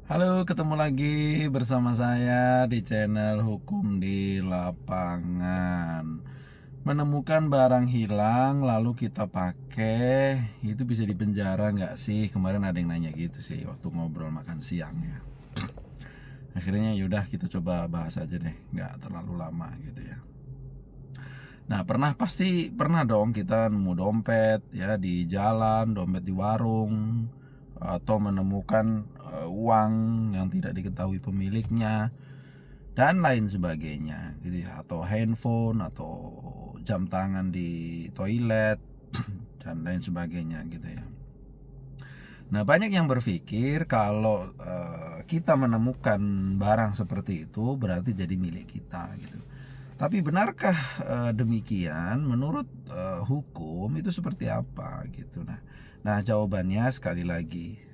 Halo, ketemu lagi bersama saya di channel Hukum di Lapangan. Menemukan barang hilang lalu kita pakai, itu bisa dipenjara nggak sih? Kemarin ada yang nanya gitu sih waktu ngobrol makan siang ya. Akhirnya yaudah kita coba bahas aja deh, nggak terlalu lama gitu ya. Nah, pasti pernah dong kita nemu dompet ya di jalan, dompet di warung, atau menemukan uang yang tidak diketahui pemiliknya dan lain sebagainya gitu ya, atau handphone atau jam tangan di toilet dan lain sebagainya gitu ya. Nah, banyak yang berpikir kalau kita menemukan barang seperti itu berarti jadi milik kita gitu. Tapi benarkah demikian? Menurut hukum itu seperti apa gitu. Nah, jawabannya sekali lagi,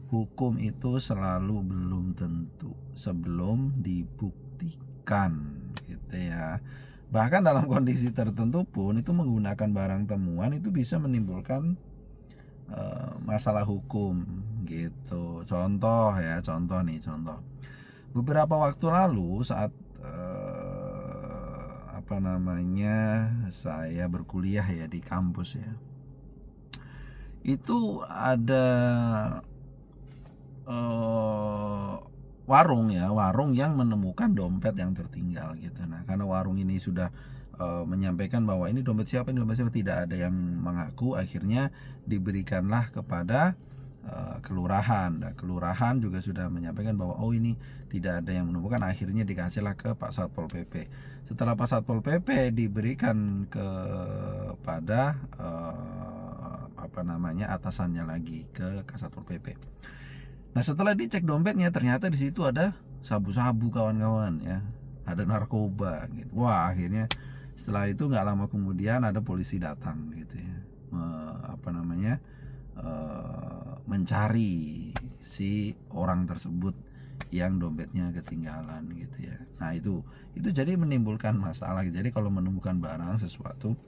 hukum itu selalu belum tentu sebelum dibuktikan gitu ya. Bahkan dalam kondisi tertentu pun itu menggunakan barang temuan itu bisa menimbulkan masalah hukum gitu. Contoh. Beberapa waktu lalu saat saya berkuliah ya di kampus ya. Itu ada eh, warung yang menemukan dompet yang tertinggal gitu. Nah, karena warung ini sudah menyampaikan bahwa ini dompet siapa, tidak ada yang mengaku, akhirnya diberikanlah kepada kelurahan. Nah, kelurahan juga sudah menyampaikan bahwa oh ini tidak ada yang menemukan, akhirnya dikasihlah ke Pak Satpol PP. Setelah Pak Satpol PP diberikan kepada atasannya lagi ke Satpol PP. Nah, setelah dicek dompetnya ternyata di situ ada sabu-sabu kawan-kawan ya, ada narkoba gitu. Wah, akhirnya setelah itu nggak lama kemudian ada polisi datang gitu ya, mencari si orang tersebut yang dompetnya ketinggalan gitu ya. Nah, itu jadi menimbulkan masalah. Jadi kalau menemukan barang sesuatu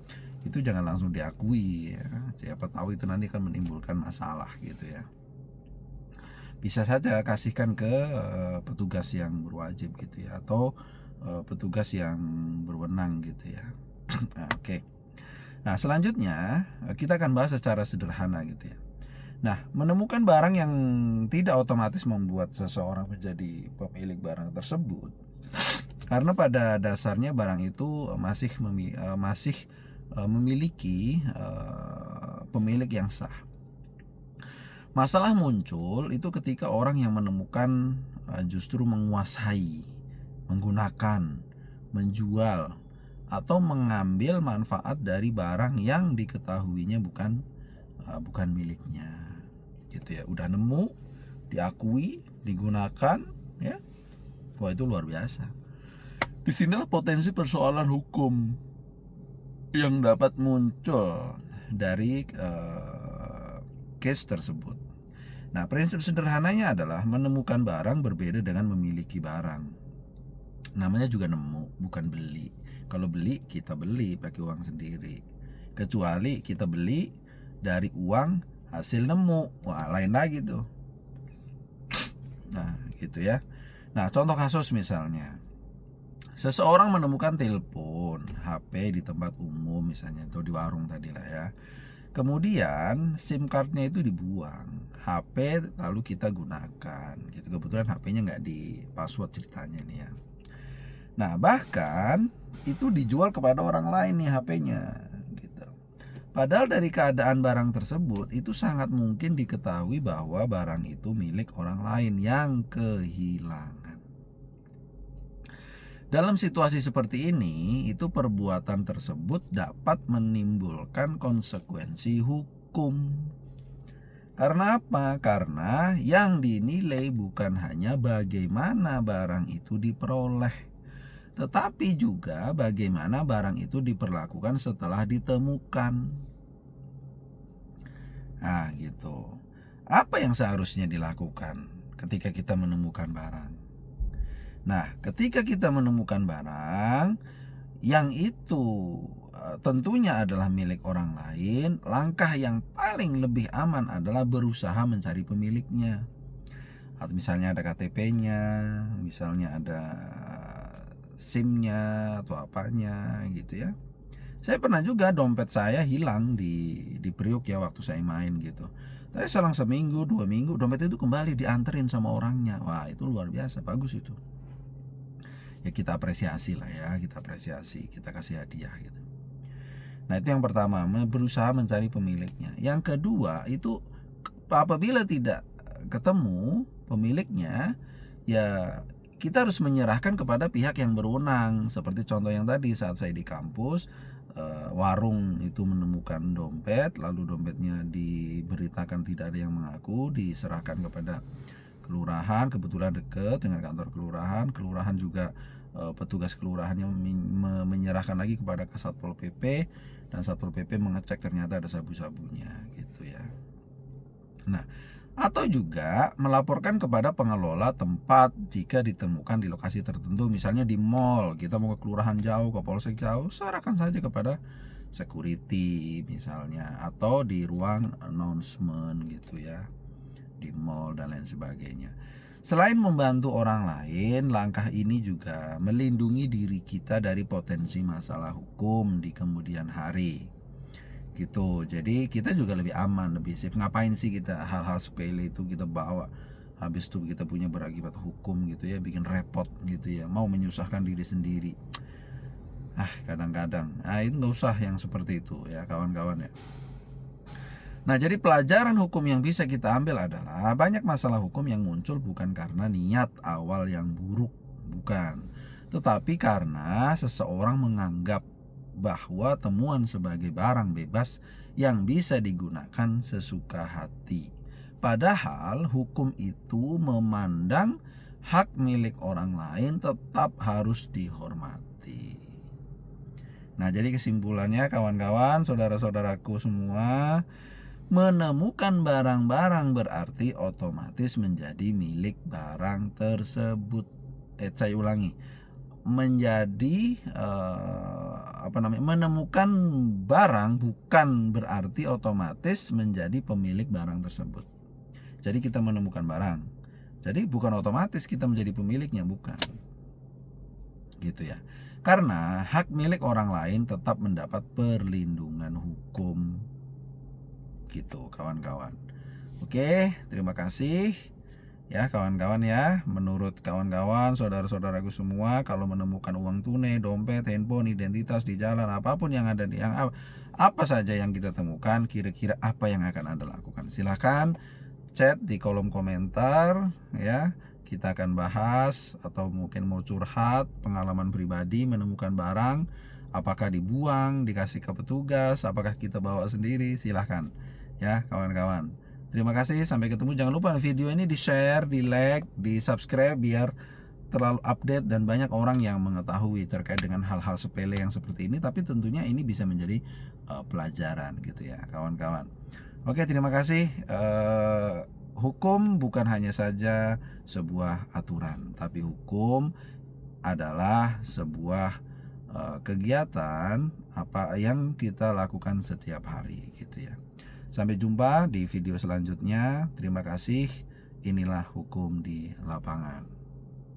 itu jangan langsung diakui ya. Siapa tahu itu nanti akan menimbulkan masalah gitu ya. Bisa saja kasihkan ke petugas yang berwajib gitu ya, atau petugas yang berwenang gitu ya. Nah, oke. Nah, selanjutnya kita akan bahas secara sederhana gitu ya. Nah, menemukan barang yang tidak otomatis membuat seseorang menjadi pemilik barang tersebut, karena pada dasarnya barang itu masih memiliki pemilik yang sah. Masalah muncul itu ketika orang yang menemukan justru menguasai, menggunakan, menjual, atau mengambil manfaat dari barang yang diketahuinya bukan miliknya. Gitu ya. Udah nemu, diakui, digunakan, ya. Wah, itu luar biasa. Disinilah potensi persoalan hukum yang dapat muncul dari case tersebut. Nah, prinsip sederhananya adalah menemukan barang berbeda dengan memiliki barang. Namanya juga nemu, bukan beli. Kalau beli, kita beli pakai uang sendiri. Kecuali kita beli dari uang hasil nemu. Wah, lain lagi tuh. Nah, gitu ya. Nah, contoh kasus misalnya, seseorang menemukan telepon, HP di tempat umum misalnya, atau di warung tadi lah ya. Kemudian SIM cardnya itu dibuang, HP lalu kita gunakan gitu. Kebetulan HP-nya nggak di password ceritanya nih ya. Nah, bahkan itu dijual kepada orang lain nih HP-nya gitu. Padahal dari keadaan barang tersebut itu sangat mungkin diketahui bahwa barang itu milik orang lain yang kehilangan. Dalam situasi seperti ini, itu perbuatan tersebut dapat menimbulkan konsekuensi hukum. Karena apa? Karena yang dinilai bukan hanya bagaimana barang itu diperoleh, tetapi juga bagaimana barang itu diperlakukan setelah ditemukan. Nah, gitu. Apa yang seharusnya dilakukan ketika kita menemukan barang? Nah, ketika kita menemukan barang yang itu tentunya adalah milik orang lain, langkah yang paling lebih aman adalah berusaha mencari pemiliknya. atau misalnya ada KTP-nya, misalnya ada SIM-nya atau apanya gitu ya. Saya pernah juga dompet saya hilang di Priuk ya waktu saya main gitu. Tapi selang seminggu, 2 minggu dompet itu kembali dianterin sama orangnya. Wah itu luar biasa, bagus itu. Ya kita apresiasi lah ya, kita apresiasi, kita kasih hadiah gitu. Nah itu yang pertama, berusaha mencari pemiliknya. Yang kedua itu apabila tidak ketemu pemiliknya, ya kita harus menyerahkan kepada pihak yang berwenang. Seperti contoh yang tadi saat saya di kampus, warung itu menemukan dompet, lalu dompetnya diberitakan tidak ada yang mengaku, diserahkan kepada kelurahan, kebetulan dekat dengan kantor kelurahan. Kelurahan juga petugas kelurahannya menyerahkan lagi kepada Satpol PP, dan Satpol PP mengecek ternyata ada sabu-sabunya gitu ya. Nah, atau juga melaporkan kepada pengelola tempat jika ditemukan di lokasi tertentu, misalnya di mall, kita mau ke kelurahan jauh, ke polsek jauh, serahkan saja kepada security misalnya, atau di ruang announcement gitu ya, di mall dan lain sebagainya. Selain membantu orang lain, langkah ini juga melindungi diri kita dari potensi masalah hukum di kemudian hari gitu. Jadi kita juga lebih aman, lebih safe. Ngapain sih kita hal-hal sepele itu kita bawa, habis itu kita punya berakibat hukum gitu ya, bikin repot gitu ya, mau menyusahkan diri sendiri. Kadang-kadang itu nggak usah yang seperti itu ya kawan-kawan ya. Nah jadi pelajaran hukum yang bisa kita ambil adalah banyak masalah hukum yang muncul bukan karena niat awal yang buruk, bukan, tetapi karena seseorang menganggap bahwa temuan sebagai barang bebas yang bisa digunakan sesuka hati. Padahal hukum itu memandang hak milik orang lain tetap harus dihormati. Nah, jadi kesimpulannya kawan-kawan, saudara-saudaraku semua, menemukan barang-barang berarti otomatis menjadi milik barang tersebut. Saya ulangi, menjadi menemukan barang bukan berarti otomatis menjadi pemilik barang tersebut. Jadi kita menemukan barang, jadi bukan otomatis kita menjadi pemiliknya, bukan gitu ya, karena hak milik orang lain tetap mendapat perlindungan hukum gitu kawan-kawan. Oke, terima kasih ya kawan-kawan ya. Menurut kawan-kawan, saudara-saudaraku semua, kalau menemukan uang tunai, dompet, handphone, identitas di jalan, apapun yang ada di apa saja yang kita temukan, kira-kira apa yang akan Anda lakukan? Silahkan chat di kolom komentar ya. Kita akan bahas, atau mungkin mau curhat pengalaman pribadi menemukan barang, apakah dibuang, dikasih ke petugas, apakah kita bawa sendiri, silahkan ya kawan-kawan. Terima kasih, sampai ketemu. Jangan lupa video ini di-share, di-like, di-subscribe biar terlalu update dan banyak orang yang mengetahui terkait dengan hal-hal sepele yang seperti ini, tapi tentunya ini bisa menjadi pelajaran gitu ya kawan-kawan. Oke, terima kasih. Hukum bukan hanya saja sebuah aturan, tapi hukum adalah sebuah kegiatan apa yang kita lakukan setiap hari gitu ya. Sampai jumpa di video selanjutnya. Terima kasih. Inilah hukum di lapangan.